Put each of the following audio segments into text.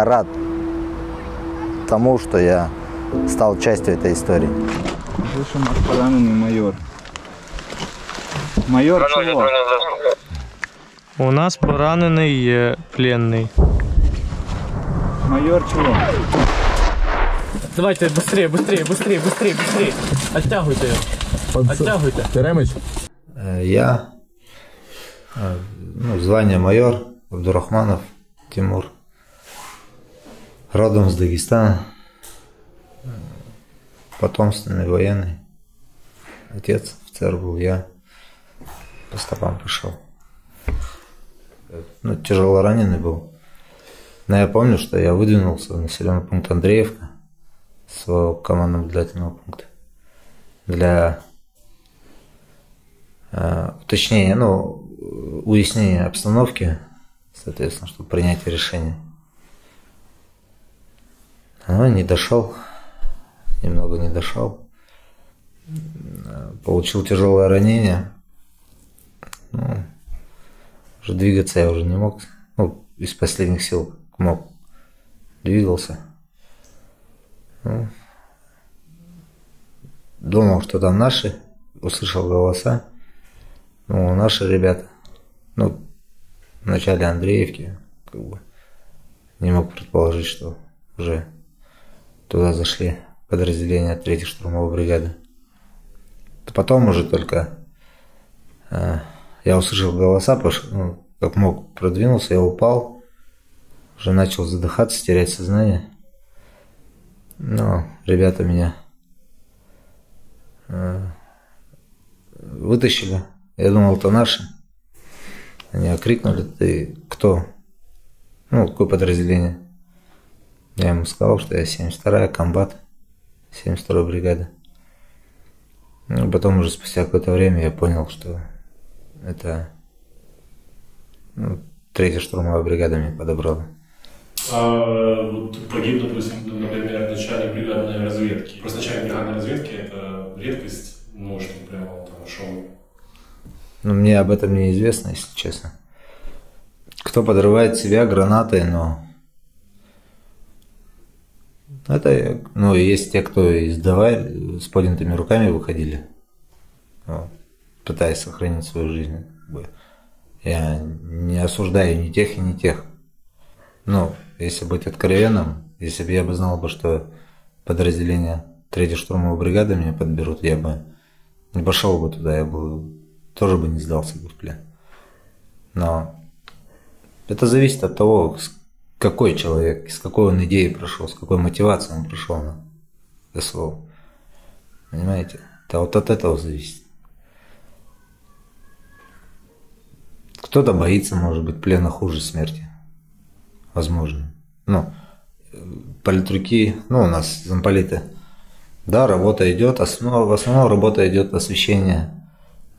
я рад тому, что я стал частью этой истории. Слышим, раненый майор. Майор чего? У нас поранений пленний. Майор чего? Давайте быстрее. Оттягуйте його. Оттягуйте. Теремич? Я, звание майор Абдурахманов Тимур, родом с Дагестана, потомственный военный. Отец офицер был, я по стопам пошел. Тяжело раненый был. Но я помню, что я выдвинулся в населенный пункт Андреевка, своего командно-наблюдательного пункта, для уточнения, уяснения обстановки, соответственно, чтобы принять решение. Но не дошел, немного не дошел. Получил тяжелое ранение. Уже двигаться я уже не мог. Из последних сил мог. Двигался. Думал, что там наши. Услышал голоса. Наши ребята. В начале Андреевки. Не мог предположить, что уже туда зашли подразделения 3-й штурмовой бригады. Потом уже только я услышал голоса, как мог, продвинулся, я упал, уже начал задыхаться, терять сознание. Но ребята меня вытащили. Я думал, это наши. Они окрикнули: ты кто? Какое подразделение? Я ему сказал, что я 72-я комбат 72-й бригады. Потом уже спустя какое-то время я понял, что это 3-я штурмовая бригада меня подобрала. Погиб, допустим, например, начальник бригадной разведки. Просто начальник бригадной разведки — это редкость, что прямо он там ушел. Мне об этом неизвестно, если честно. Кто подрывает себя гранатой, это, есть те, кто издавали, с поднятыми руками выходили, пытаясь сохранить свою жизнь. Я не осуждаю ни тех и ни тех. Если быть откровенным, если бы я бы знал, что подразделение 3-й штурмовой бригады меня подберут, я бы не пошел бы туда, я бы тоже бы не сдался бы в плен. Но это зависит от того, какой человек, с какой он идеей прошел, с какой мотивацией он пришел на СВО. Понимаете? Это вот от этого зависит. Кто-то боится, может быть, плена хуже смерти. Возможно. Политруки, у нас замполиты. Да, работа идет, в основном работа идет освещение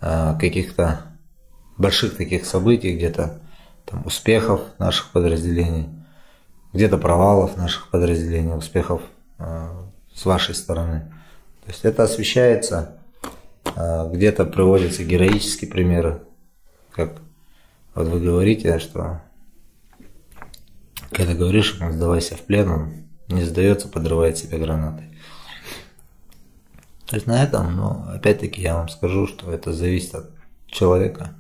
каких-то больших таких событий, где-то там успехов наших подразделений, где-то провалов наших подразделений, успехов с вашей стороны. То есть это освещается, где-то приводятся героические примеры, как вот вы говорите, что когда говоришь, ему сдавайся в плен, он не сдается, подрывает себя гранатой. То есть на этом, опять-таки я вам скажу, что это зависит от человека,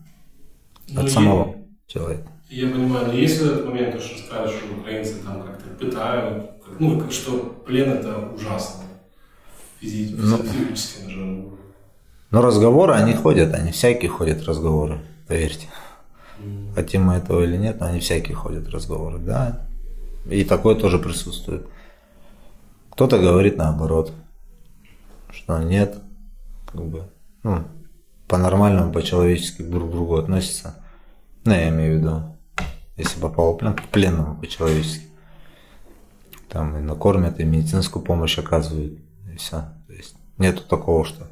от самого человека. Я понимаю, но есть в этот момент, что скажешь, что украинцы там как-то пытают, что плен — это ужасно, физически даже. Разговоры, они ходят, они всякие ходят разговоры, поверьте. Хотим мы этого или нет, но они всякие ходят разговоры, да. И такое тоже присутствует. Кто-то говорит наоборот, что нет, по-нормальному, по-человечески друг к другу относятся. Я имею в виду, если попал в плен, к пленному по-человечески. Там и накормят, и медицинскую помощь оказывают, и все. То есть нету такого, что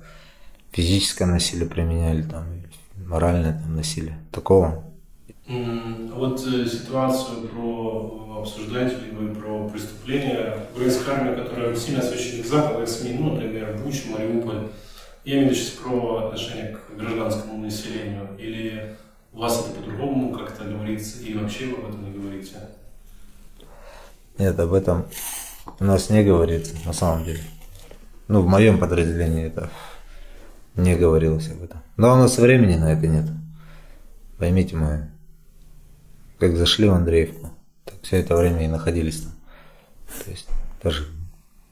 физическое насилие применяли, там, моральное насилие. Такого. Ситуацию обсуждаете ли вы про преступления украинской армии, которые сильно освещены в западных СМИ, например, Буча, Мариуполь? Я имею в виду сейчас про отношение к гражданскому населению. Или у вас это по-другому как-то говорится, и вообще вы об этом не говорите? Нет, об этом у нас не говорится, на самом деле. Ну, в моем подразделении это не говорилось об этом. Но у нас времени на это нет. Поймите мы, как зашли в Андреевку, так все это время и находились там. То есть даже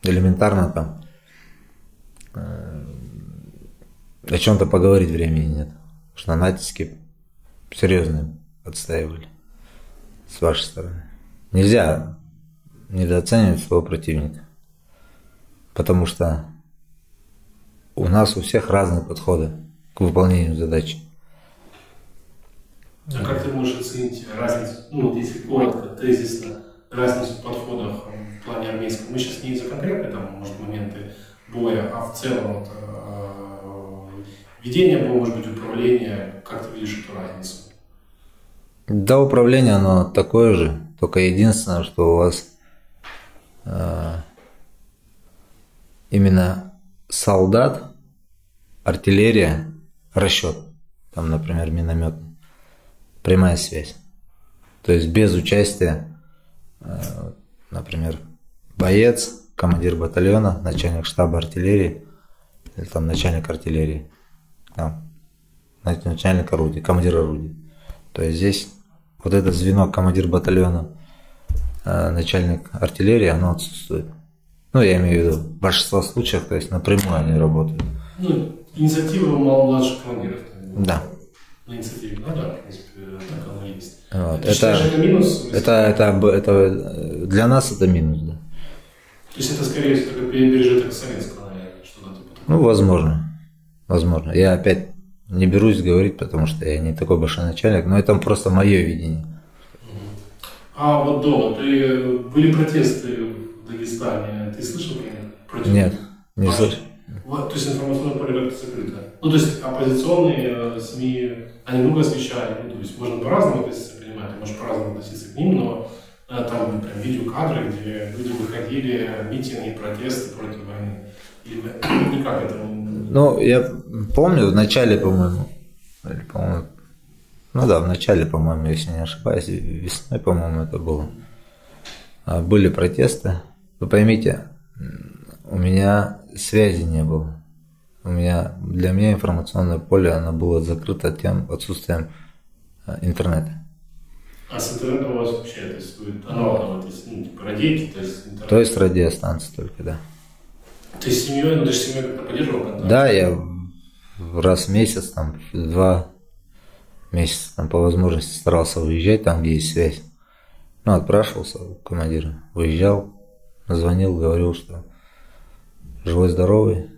элементарно там о чем-то поговорить времени нет. Потому что натиски серьезные отстаивали с вашей стороны. Нельзя недооценивать своего противника. Потому что у нас у всех разные подходы к выполнению задачи. А как ты можешь оценить разницу, ну, если коротко, тезисно, разницу в подходах в плане армейского? Мы сейчас не за конкретные там, может, моменты боя, а в целом вот, ведение боя, может быть, управление. Как ты видишь эту разницу? Да, управление оно такое же, только единственное, что у вас именно солдат, артиллерия, расчет, там, например, минометный, прямая связь. То есть без участия, например, боец, командир батальона, начальник штаба артиллерии, или там начальник артиллерии, там, начальник орудия, командир орудия. То есть здесь вот это звено командир батальона, начальник артиллерии, оно отсутствует. Ну, я имею в виду, в большинстве случаев, то есть напрямую они работают. Ну, инициатива младших командиров. Да. На инициативе, ну да, в принципе, так оно и есть. Вот. Ты считаешь, это минус? Это для нас это минус, да. То есть это скорее всего такой пережиток советского, наверное, что-то типа такого. Ну, возможно. Возможно. Я опять не берусь говорить, потому что я не такой большой начальник, но это просто мое видение. А вот дома, были протесты в Дагестане, ты слышал про них? Против? Нет, не слышал. То есть информационное поле как-то закрыто. Ну, то есть оппозиционные СМИ, они много освещали, ну, то есть можно по-разному относиться, понимаете, может по-разному относиться к ним, но там прям видеокадры, где люди выходили, митинги, протесты против войны. Или никак это... Ну, я помню, в начале, по-моему, ну да, в начале, по-моему, если не ошибаюсь, весной, по-моему, это было. Были протесты. Вы поймите, у меня связи не было. Для меня информационное поле, оно было закрыто тем отсутствием интернета. А с интернетом у вас вообще, то есть аналогово, то есть, ну, типа радийки, то есть интернет? То есть радиостанции только, да. Ты с семьей, ну ты же с семьей как-то поддерживал контакт? Да, я раз в месяц, там, 2 месяца, там, по возможности старался выезжать там, где есть связь. Ну, отпрашивался у командира, выезжал, звонил, говорил, что живой-здоровый и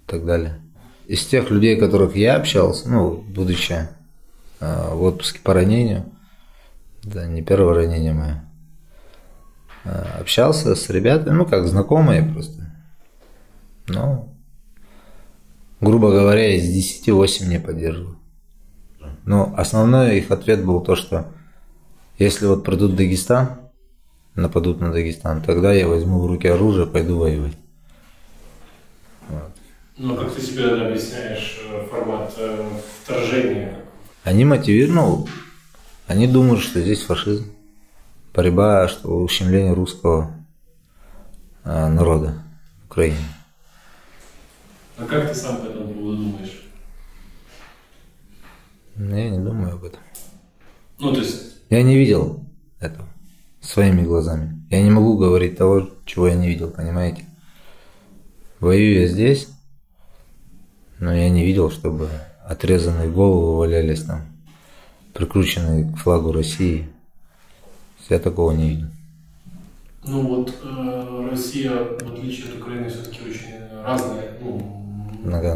так далее. Из тех людей, которых я общался, ну, будучи в отпуске по ранению, да, не первое ранение мое, общался с ребятами, ну, как знакомые просто. Ну, грубо говоря, из 10 8 не поддерживал. Но основной их ответ был то, что если вот придут в Дагестан, нападут на Дагестан, тогда я возьму в руки оружие, пойду воевать. Вот. Ну, как ты себе объясняешь формат вторжения? Они мотивированы, они думают, что здесь фашизм, борьба, что ущемление русского народа в Украине. А как ты сам по этому поводу думаешь? Я не думаю об этом. Ну, то есть... Я не видел этого своими глазами. Я не могу говорить того, чего я не видел, понимаете? Воюю я здесь, но я не видел, чтобы отрезанные головы валялись там, прикрученные к флагу России. Я такого не видел. Ну вот Россия, в отличие от Украины, все-таки очень разная, ну,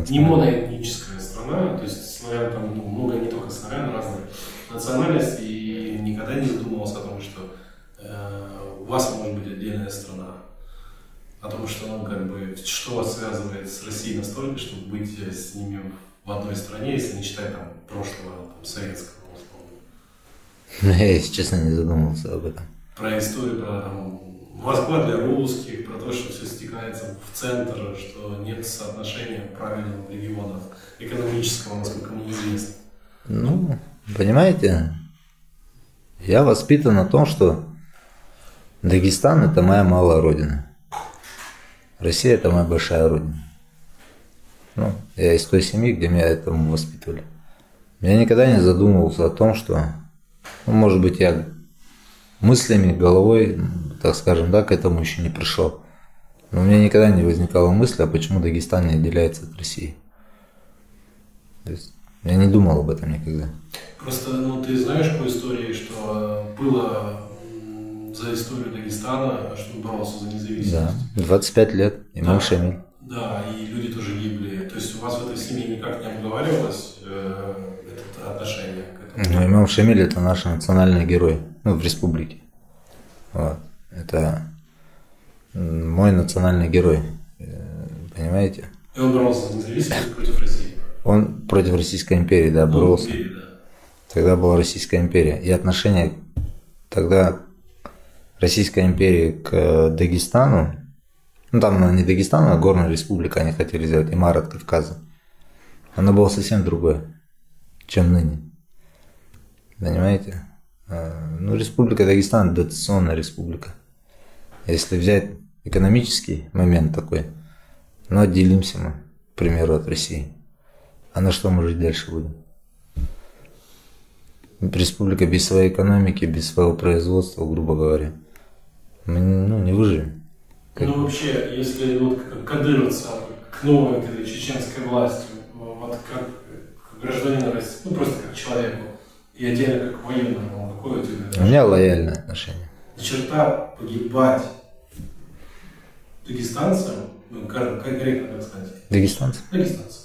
не моноэтническая страна, то есть славян там много, не только славян, разных национальностей, и никогда не задумывался о том, что у вас может быть отдельная страна, о том, что, ну, как бы, что вас связывает с Россией настолько, чтобы быть с ними в одной стране, если не считать там прошлого там, советского, условно. Я, если честно, не задумывался об этом. Про историю, про там, Москва для русских, про то, что все стекается в центр, что нет соотношения правильного в регионах, экономического, насколько мне известно. Ну, понимаете, я воспитан на том, что Дагестан – это моя малая родина. Россия – это моя большая родина. Ну, я из той семьи, где меня этому воспитывали. Я никогда не задумывался о том, что, ну, может быть, я мыслями, головой, так скажем, да, к этому еще не пришел. Но у меня никогда не возникала мысль, а почему Дагестан не отделяется от России. То есть я не думал об этом никогда. Просто, ну, ты знаешь по истории, что было за историю Дагестана, что он боролся за независимость? Да, 25 лет, имам Шамиль. Да, и люди тоже гибли. То есть у вас в этой семье никак не обговаривалось это отношение к этому? Ну, имам Шамиль – это наш национальный герой, ну, в республике. Вот. Это мой национальный герой, понимаете? И он боролся за независимость против России? Он против Российской империи, да, боролся. Империи, да. Тогда была Российская империя. И отношение тогда Российской империи к Дагестану, ну там не Дагестан, а Горная Республика они хотели сделать, Имарат Кавказа, оно было совсем другое, чем ныне. Понимаете? Ну, Республика Дагестан – дотационная республика. Если взять экономический момент такой, ну, отделимся мы, к примеру, от России. А на что мы жить дальше будем? Республика без своей экономики, без своего производства, грубо говоря, мы, ну, не выживем. Ну, вообще, если вот кодироваться к новой этой чеченской власти, вот как гражданину России, ну, просто как человеку, и отдельно как военному, какое у тебя отношение? У меня лояльное отношение. Черта погибать дагестанцам, ну, корректно так сказать. Дагестанцы? Дагестанцам.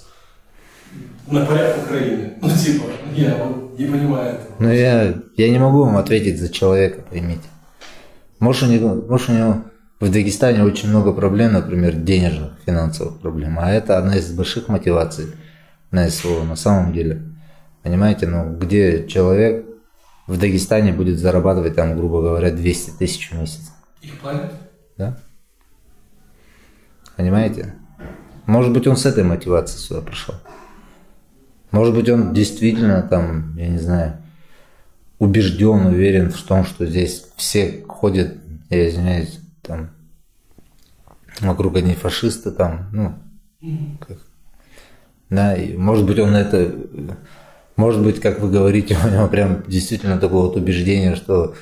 На порядок Украины. Ну, типа, я вот не понимаю этого. Ну, я не могу вам ответить за человека, поймите. Может, у него в Дагестане очень много проблем, например, денежных, финансовых проблем. А это одна из больших мотиваций на СВО, на самом деле. Понимаете, ну, где человек в Дагестане будет зарабатывать, там, грубо говоря, 200 тысяч в месяц? Их платят? Да? Понимаете? Может быть, он с этой мотивацией сюда пришел. Может быть, он действительно там, я не знаю, убежден, уверен в том, что здесь все ходят, я извиняюсь, там, вокруг одни фашисты, там, ну, как, да, и может быть, он это, может быть, как вы говорите, у него прям действительно такое вот убеждение, что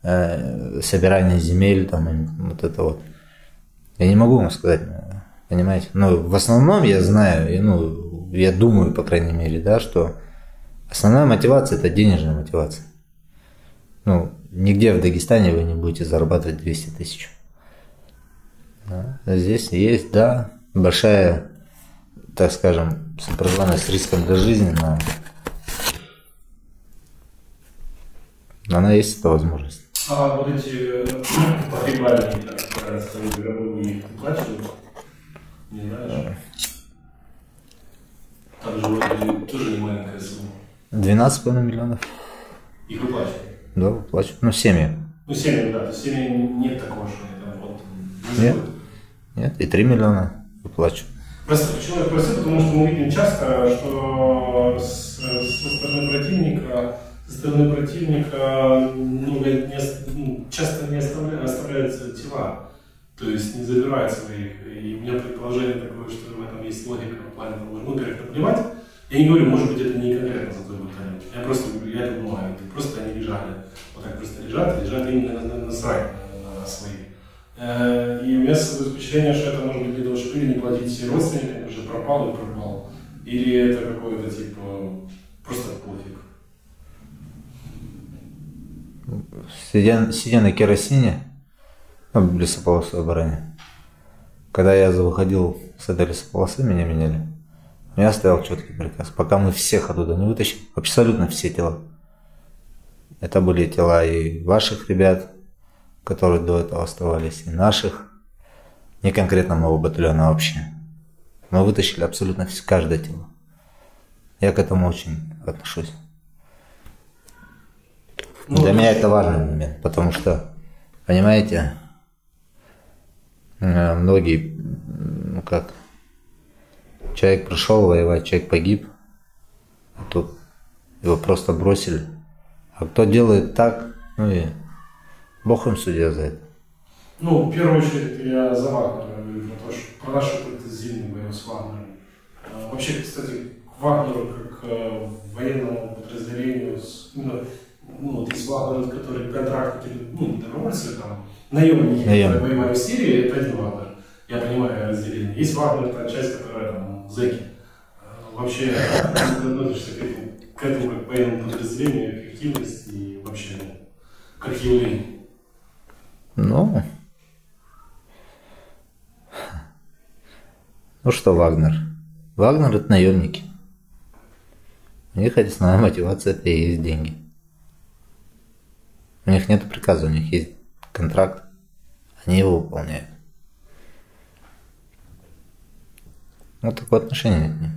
собирание земель, там, вот это вот. Я не могу вам сказать, понимаете? Но в основном я знаю, ну, я думаю, по крайней мере, да, что основная мотивация – это денежная мотивация. Ну, нигде в Дагестане вы не будете зарабатывать 200 тысяч. Да? Здесь есть, да, большая, так скажем, сопряженная с риском для жизни, но она есть, эта возможность. А вот эти погребальные, так сказать, гробовые выплачивают? Не знаешь? Там же вроде тоже не маленькая сумма. 12,5 миллионов. Их выплачивают? Да, выплачивают. Ну, семьи. Ну, семьи, да. То есть семьи нет такого, что они там вот... Нет, нет, и 3 миллиона выплачивают. Просто почему я спросил, потому что мы видим часто, что со стороны противника, ну, часто не оставляются тела, то есть не забирают своих. И у меня предположение такое, что в этом есть логика в плане того, ну, во-первых, наплевать. Я не говорю, может быть, это не конкретно за твой батальон. Я это понимаю, просто они лежали, вот так просто лежат именно на срать на своих. И у меня создается впечатление, что это может быть для того, чтобы или не платить все родственникам, уже пропал и пропал, или это какое-то типа просто пофиг. Сидя на керосине, в лесополосой обороне, когда я выходил с этой лесополосы, меня меняли. У меня стоял четкий приказ, пока мы всех оттуда не вытащим, абсолютно все тела. Это были тела и ваших ребят, которые до этого оставались, и наших, не конкретно моего батальона, а вообще. Мы вытащили абсолютно каждое тело. Я к этому очень отношусь. Для меня это важный момент, потому что, понимаете, многие, ну как, человек пришел воевать, человек погиб, а тут его просто бросили. А кто делает так, ну и Бог им судья за это. Ну, в первую очередь, я за Вагнера говорю, про наш опыт с зимним боем с Вагнером. Вообще, кстати, к Вагнеру, как к военному подразделению, ну, вот есть Вагнер, который контрактники, ну, не добровольцы, там, наемники, которые воевали в Сирии, это один Вагнер. Я понимаю разделение. Есть Вагнер, та часть, которая там зэки. Вообще, относишься к этому как к военному подразделению, эффективность и вообще, ну, как явление. Ну что Вагнер? Вагнер это наемники. У них основная мотивация это и есть деньги. У них нет приказа, у них есть контракт. Они его выполняют. Вот такое отношение к ним.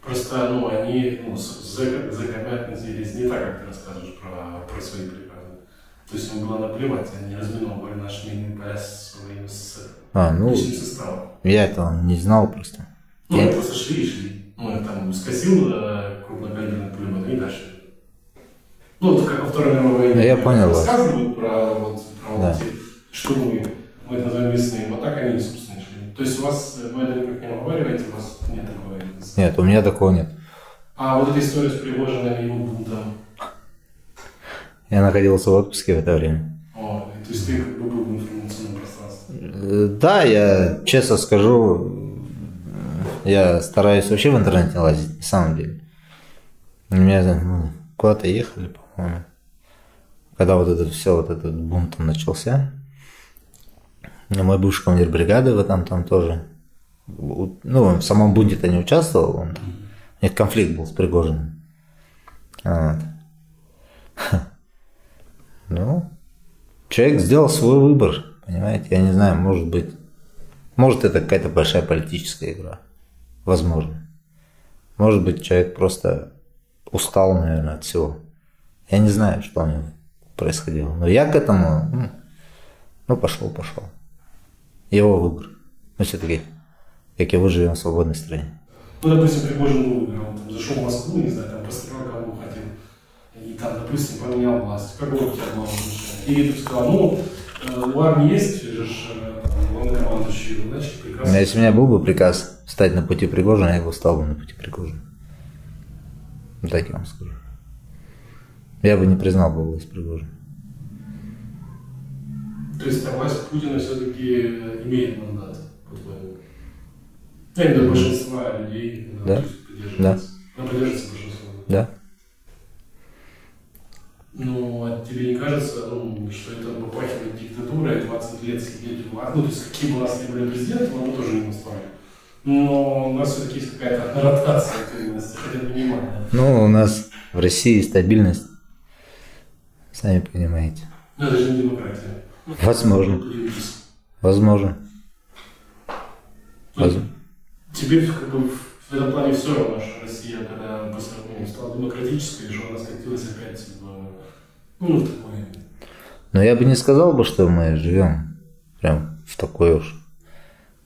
Просто, ну, они, ну, с зэками относились не так, как ты рассказываешь про свои приказы. То есть им было наплевать, они разминовывали наши минные поля своим СССР. Я этого не знал просто. Ну, они просто шли. Ну, я там скосил крупнокалиберный пулемет и дальше. Ну, вот как во Второй мировой войне. Я понял вас. Рассказывают про эти штурмы, мы это называем мясные, вот так они, собственно, шли. То есть у вас, вы это никак не оговариваете, у вас нет такого? Нет, у меня такого нет. А вот эта история с Пригожиным и его бунтом? Я находился в отпуске в это время. То есть ты как бы был в информационном пространстве? Да, я честно скажу, я стараюсь вообще в интернете не лазить, на самом деле. У меня куда-то ехали, по-моему. Когда вот это все, вот этот бунт там начался. Мой бывший командир бригады в этом там тоже. Ну, в самом бунте-то не участвовал, он там. У них конфликт был с Пригожиным. Вот. Ну, человек сделал свой выбор, понимаете, я не знаю, может это какая-то большая политическая игра, возможно. Может быть, человек просто устал, наверное, от всего. Я не знаю, что у него происходило, но я к этому, пошел. Его выбор. Но все-таки, как и вы, живем в свободной стране. Ну, допустим, Пригожин выиграл, он там зашел в Москву, не знаю, там построил, кого хотел, и там, допустим, поменял власть. Как бы у тебя было отношение? Или ты сказал, у армии есть же главнокомандующий, значит, прекрасно. Если у меня был бы приказ встать на пути Пригожина, я бы встал бы на пути Пригожина. Вот так я вам скажу. Я бы не признал бы власть Пригожина. То есть власть Путина все-таки имеет мандат, по-твоему? Я имею в виду большинства людей, да. Поддерживается. Она поддерживается большинством. Да. Ну, а тебе не кажется, что это попахивает диктатурой, 20 лет сидеть в власти? Ну, то есть, какие бы у нас ни были президенты, мы тоже не настроили. Но у нас все-таки есть какая-то ротация, хотя бы минимальная. Ну, у нас в России стабильность, сами понимаете. Ну, это же не демократия. Возможно. Возможно. Тебе как бы в этом плане все равно, что Россия, когда по сравнению стала демократической, что она скатилась опять в такое. Но я бы не сказал бы, что мы живем прям в такой уж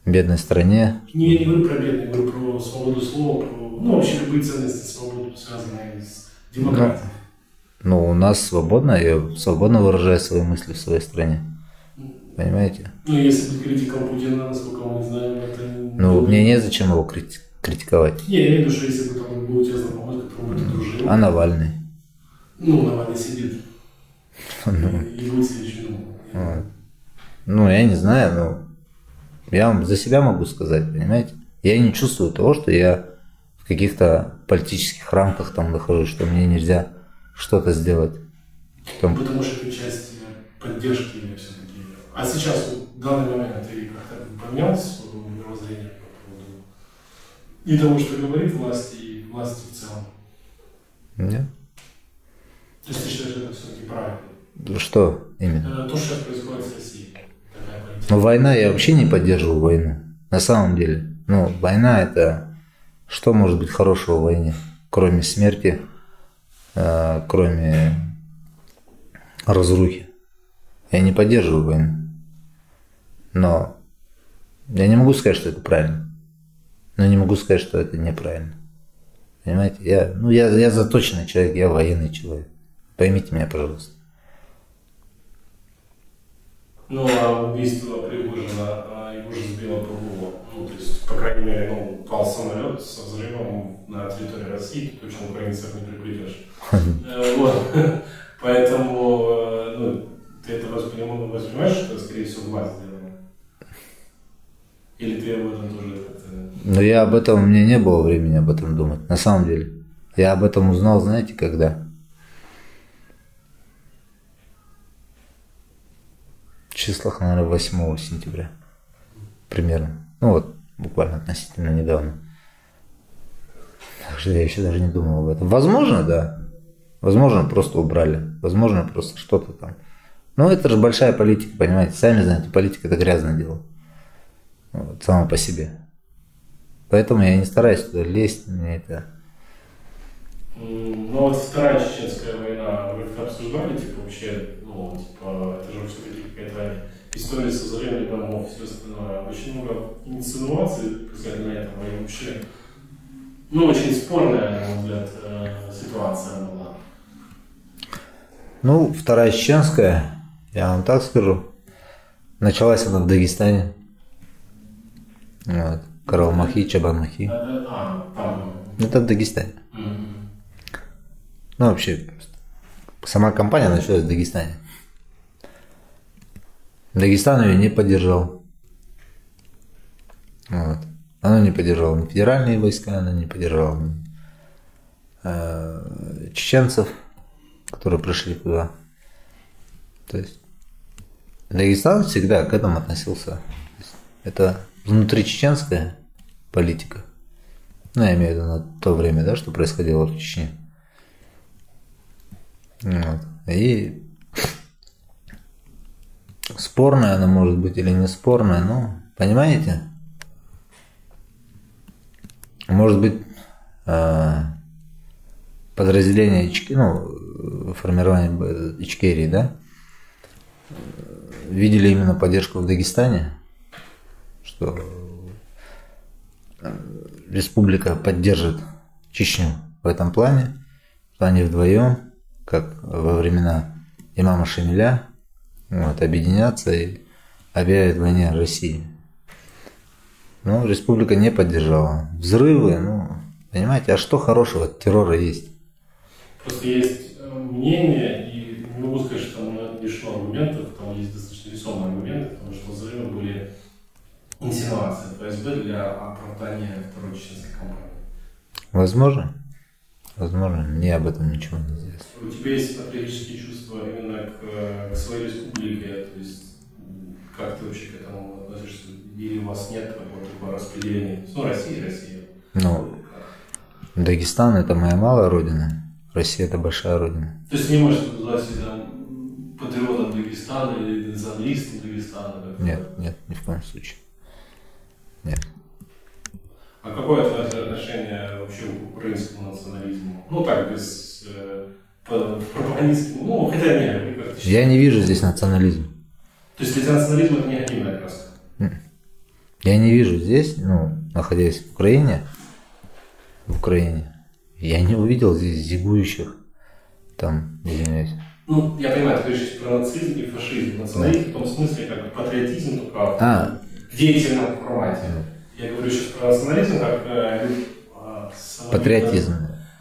бедной стране. Не, я не говорю про бедную, я говорю про свободу слова, вообще любые ценности свободы, связанные с демократией. Ну, у нас свободно, я свободно выражаю свои мысли в своей стране. Понимаете? Ну, если быть критиком Путина, насколько мы знаем, это... мне незачем его критиковать. Не, я имею в виду, что если бы там был у тебя знакомый, которому ты дружил... А Навальный? Навальный сидит. И будет сидеть я не знаю, я вам за себя могу сказать, понимаете? Я не чувствую того, что я в каких-то политических рамках там нахожусь, что мне нельзя что-то сделать. Потому что это часть поддержки все-таки. А сейчас, в данный момент, ты как-то поменялся в мировоззрении по поводу и того, что говорит власть, и власти в целом? Нет. То есть ты считаешь, что это все-таки правильно? Что именно? То, что сейчас происходит с Россией. Война, я вообще не поддерживаю войну. На самом деле. Война это... Что может быть хорошего в войне? Кроме смерти, кроме разрухи. Я не поддерживаю войну. Но я не могу сказать, что это правильно. Но не могу сказать, что это неправильно. Понимаете? Я заточенный человек, я военный человек. Поймите меня, пожалуйста. Ну, а убийство Пригожина, его же сбило ПВО. Ну, то есть, по крайней мере, ну, упал самолет со взрывом на территории России, тут точно украинцев не приплетешь. Вот. Поэтому, ну, ты это воспринимаешь, что, скорее всего, власть сделала? Или ты об этом тоже как-то... Но я об этом, у меня не было времени об этом думать, на самом деле. Я об этом узнал, знаете, когда? В числах, наверное, 8 сентября. Примерно. Ну вот, буквально относительно недавно. Так что я еще даже не думал об этом. Возможно, да. Возможно, просто убрали. Возможно, просто что-то там. Но это же большая политика, понимаете? Сами знаете, политика – это грязное дело. Вот, само по себе. Поэтому я не стараюсь туда лезть. Мне это... Ну вот Вторая Чеченская война, вы это обсуждали, типа, вообще, ну, типа, это же все-таки какая-то история со взрывами домов, все остальное. Очень много инсинуаций касательно этого, и вообще, ну, очень спорная, на мой взгляд, ситуация была. Ну, Вторая Чеченская, я вам так скажу, началась она в Дагестане. Вот. Каралмахи, Чабанмахи. Это в Дагестане. Ну, вообще, сама компания началась в Дагестане. Дагестан ее не поддержал. Вот. Она не поддержала ни федеральные войска, она не поддержала ни чеченцев, которые пришли туда. То есть Дагестан всегда к этому относился. Это внутричеченская политика. Ну, я имею в виду на то время, да, что происходило в Чечне. Вот. И спорная она может быть или не спорная, но, понимаете, может быть, подразделение формирование Ичкерии, да, видели именно поддержку в Дагестане, что республика поддержит Чечню в этом плане, что они вдвоем, как во времена имама Шамиля, вот, объединятся и объявят войне России. Но республика не поддержала. Взрывы, ну, понимаете, а что хорошего от террора есть? Просто есть мнение, и не могу сказать, что там лишено аргументов, там есть достаточно весомые аргументы, потому что взрывы были инсинуации ФСБ для оправдания Второй Чеченской кампании. Возможно. Возможно, мне об этом ничего не известно. У тебя есть патриотические чувства именно к своей республике, то есть как ты вообще к этому относишься? Или у вас нет такого распределения? Ну, Россия. Ну, Дагестан – это моя малая родина, Россия – это большая родина. То есть не можешь назвать себя патриотом Дагестана или националистом Дагестана? Нет, ни в коем случае. Нет. А какое отношение вообще к украинскому национализму? Ну так, без пропагандистскому, ну хотя нет. Я не вижу здесь национализм. То есть для тебя национализм это негативная краска? Я не вижу здесь, ну, находясь в Украине, я не увидел здесь зигующих, там, извиняюсь. Ну, я понимаю, ты говоришь про нацизм и фашизм. Национализм в том смысле, как патриотизм, только в деятельном формате. Я говорю сейчас про национализм как патриотизм.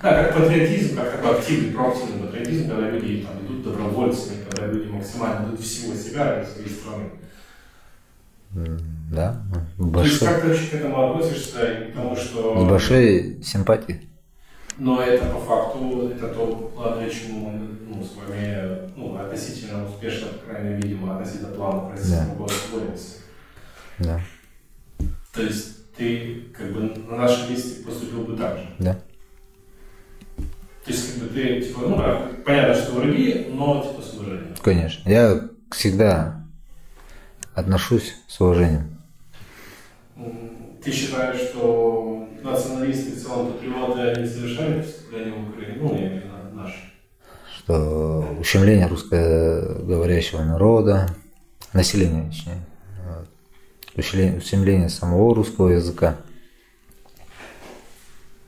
Да, как патриотизм, как такой активный, проактивный патриотизм, когда люди там идут добровольцами, когда люди максимально идут всего себя и своей страны. Да. То есть как ты вообще к этому относишься и к тому, что... С большой симпатией. Но это по факту, это то, благодаря чему мы с вами относительно успешно, по крайней мере, видимо, относительно планов российского года боролись. Да. То есть ты как бы на нашем месте поступил бы так же? Да. То есть как бы ты, типа, понятно, что враги, но типа с уважением. Конечно. Я всегда отношусь с уважением. Ты считаешь, что националисты, в целом патриоты, они совершали преступления в Украине? Ну, я имею в виду наши. Что ущемление русскоговорящего народа, населения, точнее, ущемление самого русского языка.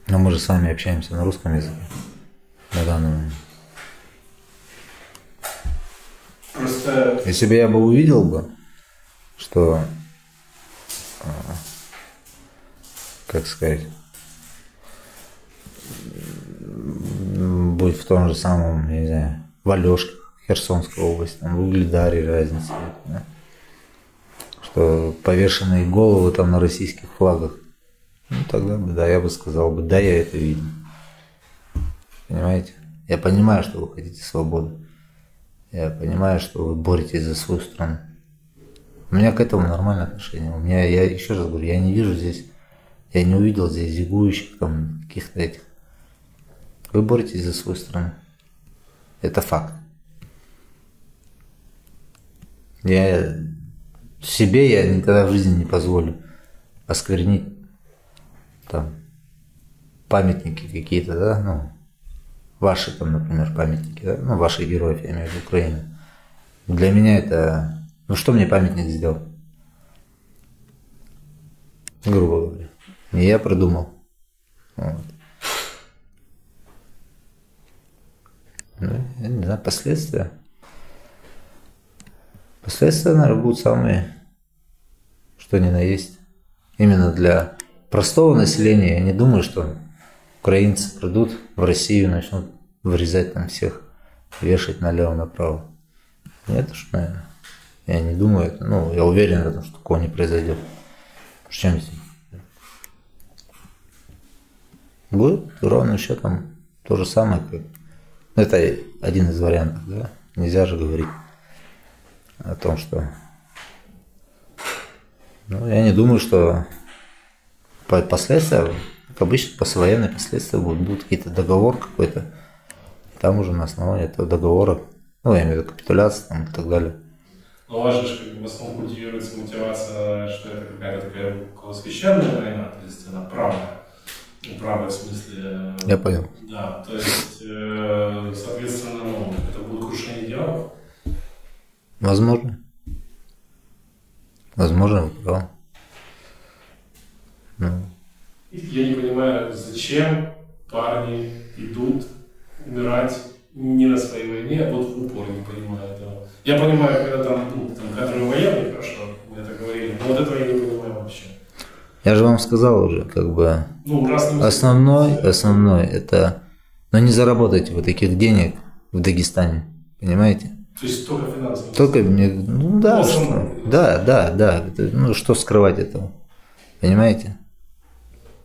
Но мы же с вами общаемся на русском языке на данный момент. Просто просто... Если бы я бы увидел бы, что, как сказать, будет в том же самом, я не знаю, в Алёшке, Херсонской области, там, в Угледаре разница нет, да? Что повешенные головы там на российских флагах, ну тогда бы, да, я бы сказал бы, да, я это видел. Понимаете? Я понимаю, что вы хотите свободы. Я понимаю, что вы боретесь за свою страну. У меня к этому нормальное отношение. У меня, я еще раз говорю, я не вижу здесь, я не увидел здесь зигующих там каких-то этих. Вы боретесь за свою страну. Это факт. Себе я никогда в жизни не позволю осквернить там памятники какие-то, да, ну, ваши там, например, памятники, да, ну, ваших героев, я имею в виду Украину. Для меня это, ну, что мне памятник сделал? Грубо говоря. Не я придумал. Вот. Ну, я не знаю, последствия. Последствия, наверное, будут самые, что ни на есть. Именно для простого населения. Я не думаю, что украинцы придут в Россию и начнут вырезать там всех, вешать налево-направо. Нет уж, наверное. Я не думаю, это, ну, я уверен в этом, что такого не произойдет. Причем будет ровно счетом то же самое, как... Это один из вариантов, да? Нельзя же говорить о том, что... Ну, я не думаю, что последствия, как обычно, послевоенные последствия будут какие-то договор какой-то. Там уже на основании этого договора, ну, я имею в виду капитуляция там, и так далее. Но у вас же в основном культивируется мотивация, что это какая-то такая околосвященная война, то есть она правая. Правая в смысле... Я понял. Да, то есть, соответственно, ну, это будет крушение идеалов. Возможно. Возможно, вы правы. Ну. Я не понимаю, зачем парни идут умирать не на своей войне, а вот в упор не понимаю этого. Я понимаю, когда там, ну, там кадровые военные, хорошо, мы это говорили, но вот этого я не понимаю вообще. Я же вам сказал уже, как бы, ну, основной это, но не заработайте вы таких денег в Дагестане, понимаете? То есть только финансово? Только, ну да, да, ну что скрывать этого, понимаете?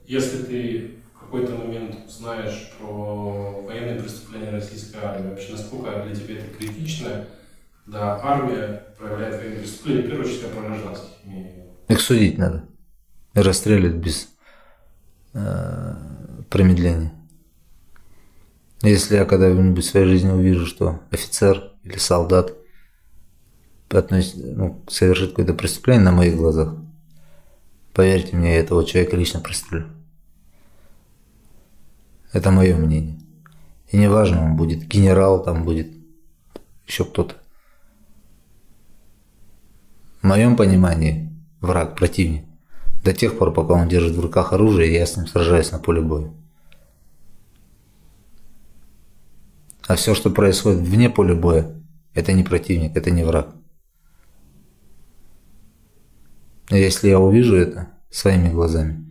Если ты в какой-то момент узнаешь про военные преступления российской армии, вообще насколько для тебя это критично, когда армия проявляет военные преступления, в первую очередь, я про гражданских имею в виду. Их судить надо. И расстреливать без промедления. Если я когда-нибудь в своей жизни увижу, что офицер или солдат совершит какое-то преступление на моих глазах, поверьте мне, я этого человека лично пристрелю. Это мое мнение. И неважно, он будет генерал, там будет еще кто-то. В моем понимании враг, противник. До тех пор, пока он держит в руках оружие, и я с ним сражаюсь на поле боя. А все, что происходит вне поля боя, это не противник, это не враг. И если я увижу это своими глазами,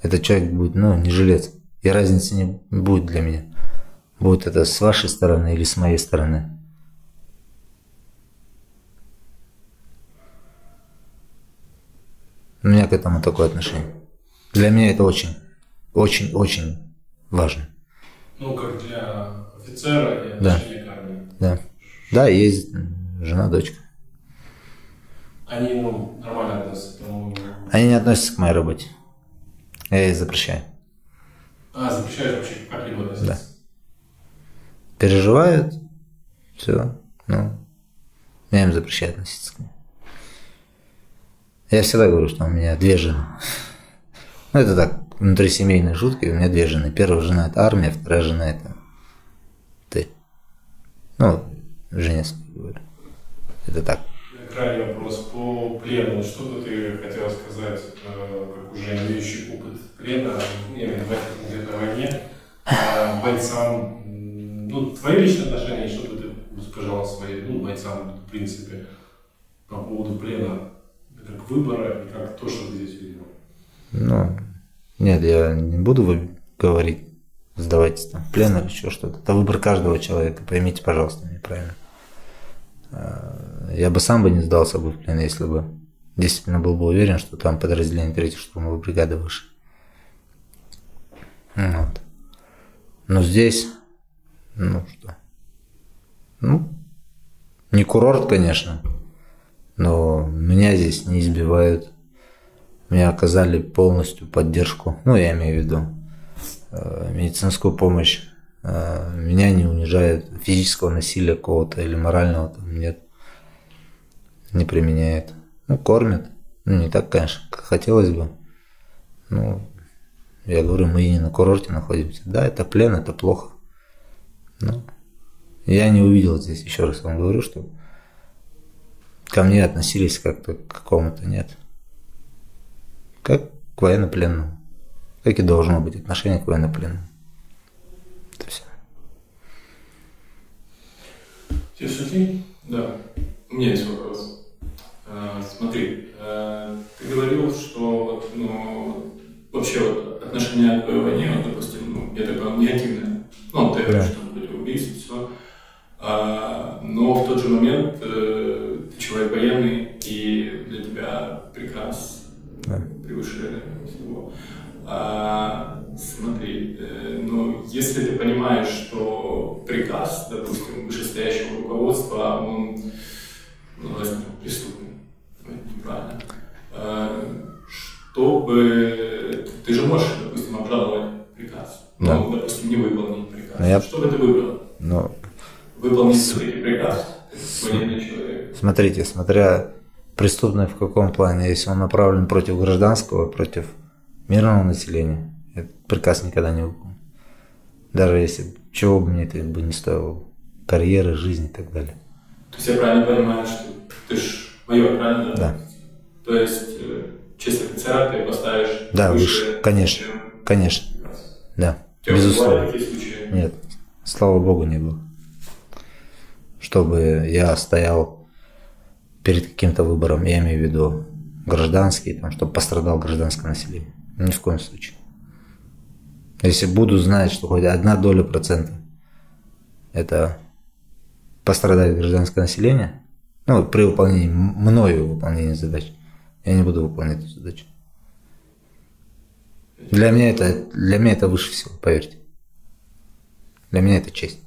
этот человек будет, ну, не жилец. И разницы не будет для меня. Будет это с вашей стороны или с моей стороны. У меня к этому такое отношение. Для меня это очень, очень, очень важно. Ну, как для офицера и отношения к армии. Да. Да, есть жена, дочка. Они, ну, нормально относятся к тому... Они не относятся к моей работе. Я ей запрещаю. Запрещаешь вообще как-либо относиться? Да. Переживают, все, ну, я им запрещаю относиться к ним. Я всегда говорю, что у меня 2 жены. Ну, это так, внутрисемейные шутки, у меня 2 жены. Первая жена – это армия, вторая жена – это ты. Ну, жене говорю. Это так. Крайний вопрос по плену. Что-то ты хотел сказать, как уже имеющий опыт плена, я имею в виду конкретно войне, бойцам, ну, твои личные отношения, что-то ты пожалуйста, своим бойцам, в принципе, по поводу плена, как выбора и как то, что ты здесь видел? Ну, нет, я не буду говорить, сдавайтесь там в плен или еще что-то. Это выбор каждого человека, поймите, пожалуйста, меня правильно. Я бы сам бы не сдался бы в плен, если бы действительно был бы уверен, что там подразделение 3-й штурмовой бригады выше. Вот. Но здесь, ну что, ну, не курорт, конечно, но меня здесь не избивают. Мне оказали полностью поддержку, ну, я имею в виду медицинскую помощь. Меня не унижают, физического насилия какого-то или морального там нет, не применяют. Ну, кормят, ну, не так, конечно, как хотелось бы. Ну, я говорю, мы и не на курорте находимся. Да, это плен, это плохо. Но я не увидел здесь, еще раз вам говорю, что ко мне относились как-то к какому-то, нет. Как к военнопленному. Как и должно быть отношение к военнопленному. Это все. Окей? Да. У меня есть вопрос. Смотри, ты говорил, что вообще отношение к войне, допустим, я так понял, негативное. Ну, ты говоришь, что были убийства, все. Но в тот же момент ты человек военный, и для тебя приказ превыше всего. Смотри, но если ты понимаешь, что приказ, допустим, вышестоящего руководства, он преступный, неправильно, чтобы ты же можешь, допустим, обжаловать приказ, но, допустим, не выполнить приказ. Что бы ты выбрал? Выполнить все-таки приказ, военный человек. Смотрите, смотря преступный в каком плане, если он направлен против гражданского, против мирного населения, этот приказ никогда не выполнен. Даже если, чего бы мне это бы не стоило, карьеры, жизни и так далее. То есть я правильно понимаю, что ты ж майор, правильно? Да. То есть честь офицера ты поставишь выше, конечно, конечно, да, безусловно. Нет, слава богу, не было. Чтобы я стоял перед каким-то выбором, я имею в виду гражданский, там, чтобы пострадал гражданское население. Ни в коем случае. Если буду знать, что хоть 0,1% это пострадает гражданское население, ну, при выполнении, мною выполнении задач, я не буду выполнять эту задачу. Для меня это выше всего, поверьте. Для меня это честь.